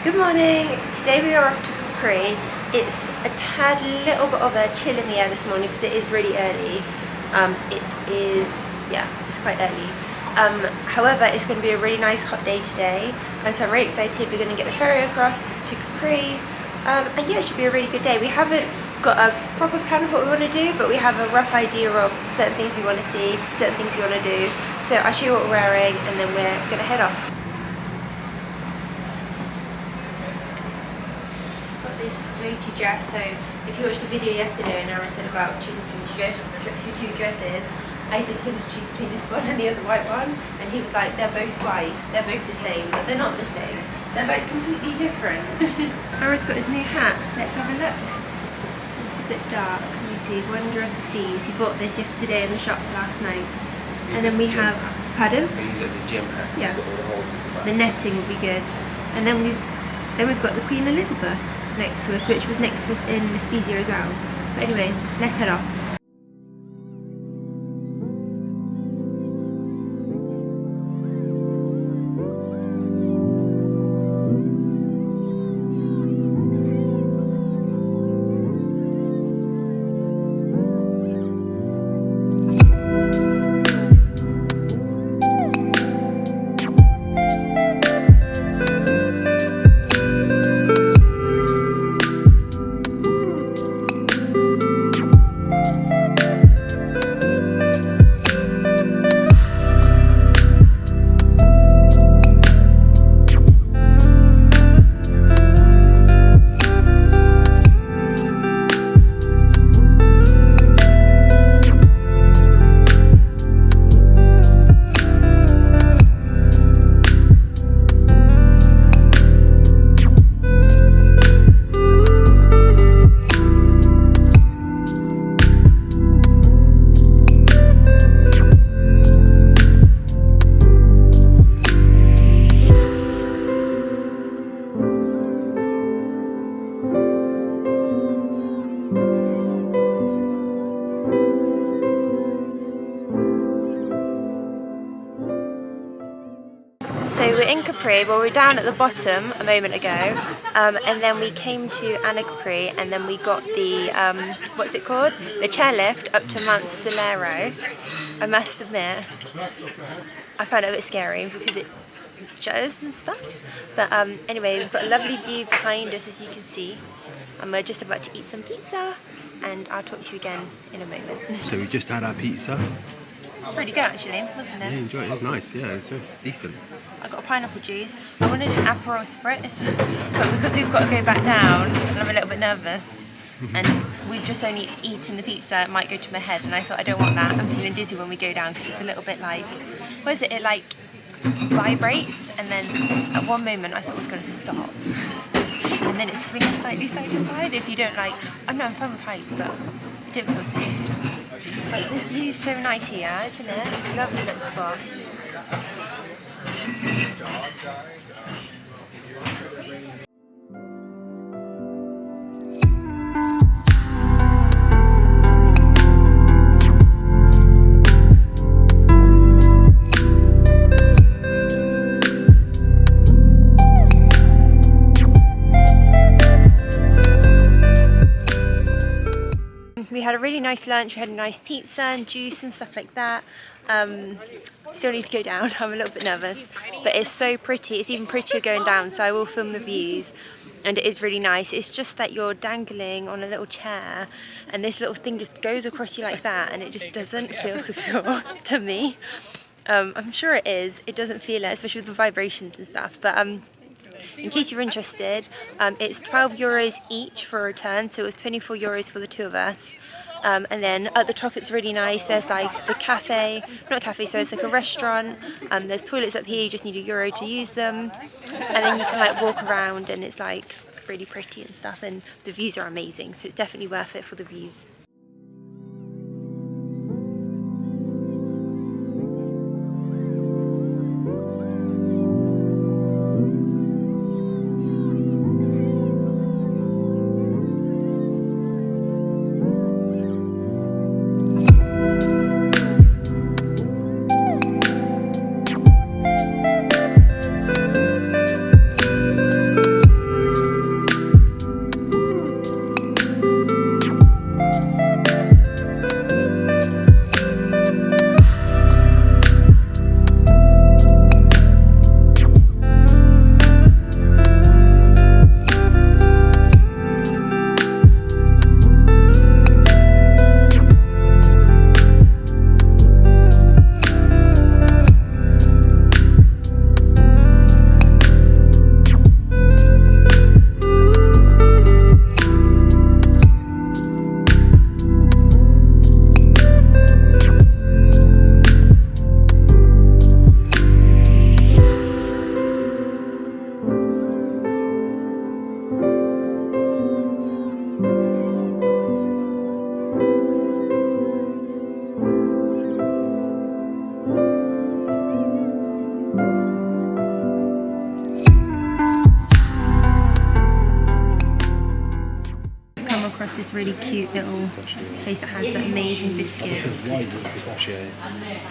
Good morning. Today we are off to Capri. It's a tad little bit of a chill in the air this morning because it is really early. It's quite early. However, it's going to be a really nice hot day today, and so I'm really excited. We're going to get the ferry across to Capri, and yeah, it should be a really good day. We haven't got a proper plan of what we want to do, but we have a rough idea of certain things we want to see, certain things we want to do. So I'll show you what we're wearing, and then we're going to head off. This floaty dress, so if you watched the video yesterday and Aaron said about choosing between two dresses, I said to him to choose between this one and the other white one, and he was like, they're both white, they're both the same, but they're not the same, they're like completely different. Aaron's got his new hat, let's have a look. It's a bit dark, can we see, Wonder of the Seas. He bought this yesterday in the shop last night. And then we have, pardon? You get the gym hat. Yeah, the netting will be good. And then we've got the Queen Elizabeth next to us, which was next to us in Naples as well. But anyway, let's head off. So we're in Capri, well we're down at the bottom a moment ago, and then we came to Anacapri, and then we got the, what's it called? The chairlift up to Mount Solero. I must admit, I found it a bit scary because it shutters and stuff. But anyway, we've got a lovely view behind us, as you can see, and we're just about to eat some pizza, and I'll talk to you again in a moment. So we just had our pizza. It's really good actually, wasn't it? Yeah, enjoy it. It was nice. Yeah, it was decent. I got a pineapple juice. I wanted an Aperol Spritz, but because we've got to go back down, and I'm a little bit nervous, and we've just only eaten the pizza, it might go to my head, and I thought I don't want that. I'm feeling dizzy when we go down because it's a little bit like, what is it? It like vibrates, and then at one moment I thought it was going to stop, and then it swings slightly side to side. If you don't like, I'm fine with heights, but I didn't feel safe. But the view's so nice here, isn't it? Lovely little spot. We had a really nice lunch, we had a nice pizza and juice and stuff like that. Still need to go down, I'm a little bit nervous, but it's so pretty. It's even prettier going down, so I will film the views, and it is really nice. It's just that you're dangling on a little chair and this little thing just goes across you like that, and it just doesn't feel secure to me. I'm sure it is, it doesn't feel it, especially with the vibrations and stuff, but in case you're interested, it's €12 each for a return, so it was €24 for the two of us. And then at the top it's really nice, there's like the cafe, not a cafe, so it's like a restaurant, there's toilets up here, you just need €1 to use them, and then you can like walk around and it's like really pretty and stuff, and the views are amazing, so it's definitely worth it for the views. It's this really cute little place that has the amazing biscuits. White with pistachio.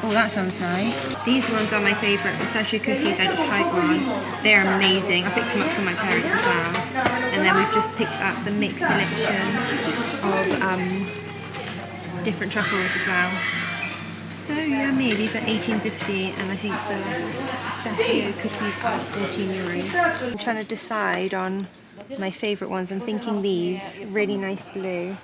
Oh, that sounds nice. These ones are my favourite pistachio cookies. I just tried one. They're amazing. I picked some up for my parents as well. And then we've just picked up the mixed selection of different truffles as well. So yummy. These are $18.50 and I think the pistachio cookies are €14. I'm trying to decide on my favourite ones. I'm thinking these, really nice blue.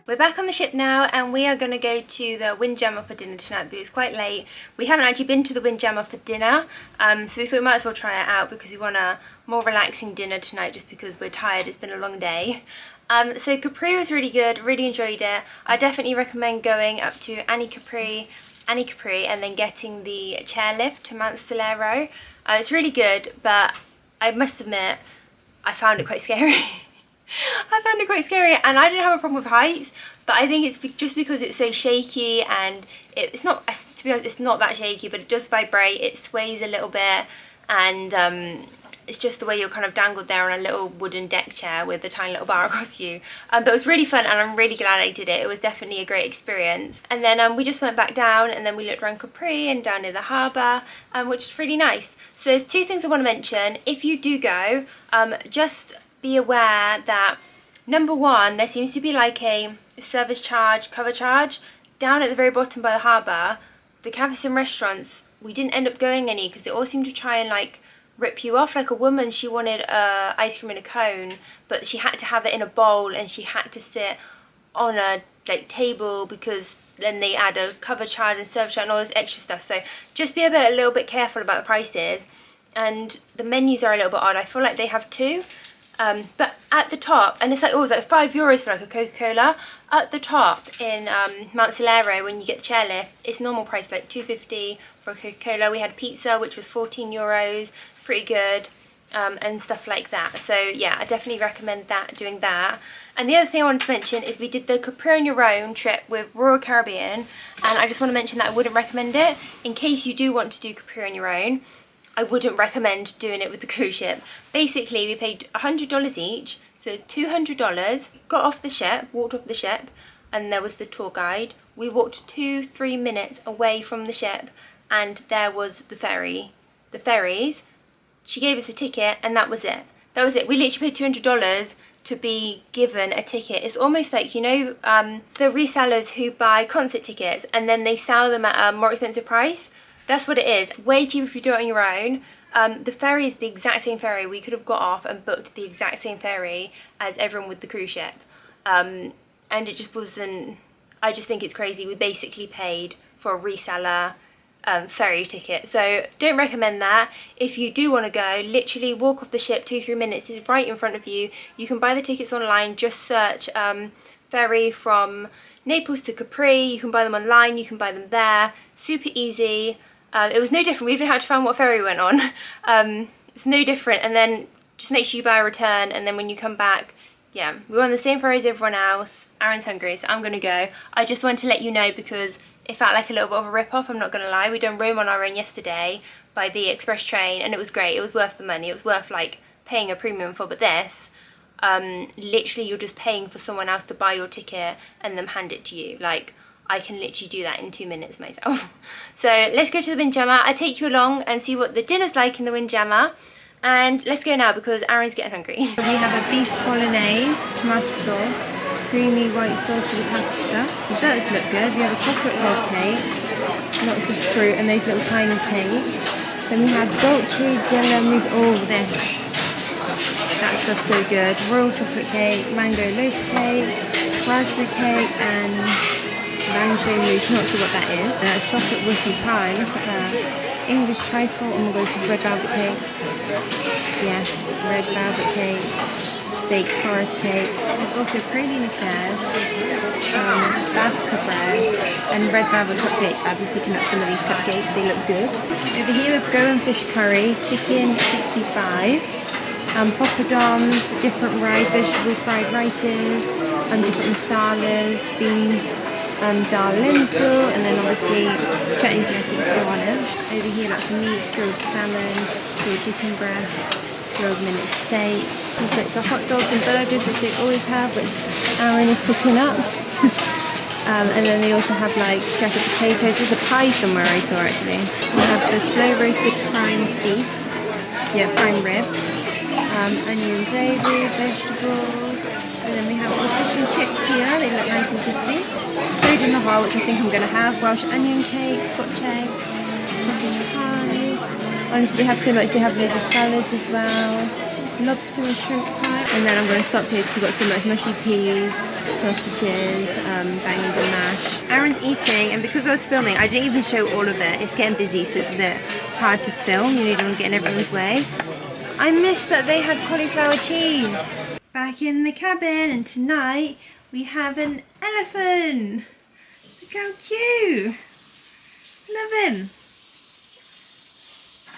We're back on the ship now and we are going to go to the Windjammer for dinner tonight, but it's quite late. We haven't actually been to the Windjammer for dinner, so we thought we might as well try it out because we want a more relaxing dinner tonight just because we're tired, it's been a long day. So Capri was really good, really enjoyed it. I definitely recommend going up to Anacapri and then getting the chairlift to Mount Solero. It's really good, but I must admit, I found it quite scary. I found it quite scary, and I didn't have a problem with heights, but I think it's just because it's so shaky, and it's not, to be honest, it's not that shaky, but it does vibrate, it sways a little bit, and it's just the way you're kind of dangled there on a little wooden deck chair with a tiny little bar across you. But it was really fun, and I'm really glad I did it. It was definitely a great experience. And then we just went back down, and then we looked around Capri and down near the harbour, which is really nice. So there's two things I want to mention. If you do go, just be aware that, number one, there seems to be like a service charge, cover charge, down at the very bottom by the harbour. The cafes and restaurants, we didn't end up going any because they all seem to try and like rip you off. Like a woman, she wanted ice cream in a cone, but she had to have it in a bowl and she had to sit on a like table because then they add a cover charge and service charge and all this extra stuff. So just be a little bit careful about the prices. And the menus are a little bit odd. I feel like they have two. But at the top, and it's like, oh, it's like €5 for like a Coca-Cola. At the top in Mount Solero, when you get the chairlift, it's normal price, like $2.50 for a Coca-Cola. We had pizza, which was €14, pretty good, and stuff like that. So yeah, I definitely recommend doing that. And the other thing I wanted to mention is we did the Capri on Your Own trip with Royal Caribbean, and I just want to mention that I wouldn't recommend it. In case you do want to do Capri on Your Own, I wouldn't recommend doing it with the cruise ship. Basically, we paid $100 each, so $200, got off the ship, walked off the ship, and there was the tour guide. We walked 2-3 minutes away from the ship, and there was the ferry. The ferries. She gave us a ticket, and that was it. That was it. We literally paid $200 to be given a ticket. It's almost like, you know, the resellers who buy concert tickets, and then they sell them at a more expensive price. That's what it is. Way cheaper if you do it on your own. The ferry is the exact same ferry. We could have got off and booked the exact same ferry as everyone with the cruise ship. And it just wasn't, I just think it's crazy. We basically paid for a reseller ferry ticket. So don't recommend that. If you do want to go, literally walk off the ship 2-3 minutes. It's right in front of you. You can buy the tickets online. Just search ferry from Naples to Capri. You can buy them online. You can buy them there. Super easy. It was no different. We even had to find what ferry we went on. It's no different. And then just make sure you buy a return, and then when you come back, yeah, we were on the same ferry as everyone else. Aaron's hungry, so I'm gonna go. I just wanted to let you know because it felt like a little bit of a rip-off, I'm not gonna lie. We done Rome on our own yesterday by the express train, and it was great. It was worth the money. It was worth like paying a premium for. But this, literally you're just paying for someone else to buy your ticket and then hand it to you. Like, I can literally do that in 2 minutes myself. So let's go to the Windjammer. I take you along and see what the dinner's like in the Windjammer. And let's go now because Aaron's getting hungry. We have a beef bolognese, tomato sauce, creamy white sauce for the pasta. Desserts look good. We have a chocolate roll cake, lots of fruit, and those little tiny cakes. Then we have dolce della mousse. Oh, this. That stuff's so good. Royal chocolate cake, mango loaf cake, raspberry cake, and rancho mousse, not sure what that is. That's chocolate whippy pie, look at that. English trifle, oh my god, this is red velvet cake. Yes, red velvet cake. baked forest cake. There's also praline eclairs, babka bread, and red velvet cupcakes. I'll be picking up some of these cupcakes, they look good. Over here we've Goan fish curry, chicken 65, poppadoms, different rice, vegetable fried rices, different masalas, beans, dal lentil, and then obviously chutneys and everything to go on it. Over here lots of meats, grilled salmon, grilled chicken breast, grilled minute steak, the hot dogs and burgers which they always have, which Aaron is picking up. And then they also have like jacket potatoes. There's a pie somewhere I saw actually. We have the slow roasted prime beef, prime rib, onion gravy, vegetables, and then we have all fish and chips here. They look nice and crispy. Toad in the hole, which I think I'm going to have. Welsh onion cake, Scotch eggs, cottage pie. Honestly, they have so much. They have loads of salads as well. Lobster and shrimp pie. And then I'm going to stop here because we've got so much mushy peas, sausages, bangers and mash. Aaron's eating, and because I was filming, I didn't even show all of it. It's getting busy, so it's a bit hard to film. You don't want to get in everyone's way. I missed that they had cauliflower cheese. Back in the cabin, and tonight we have an elephant. Look how cute. Love him.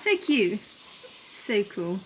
So cute. So cool.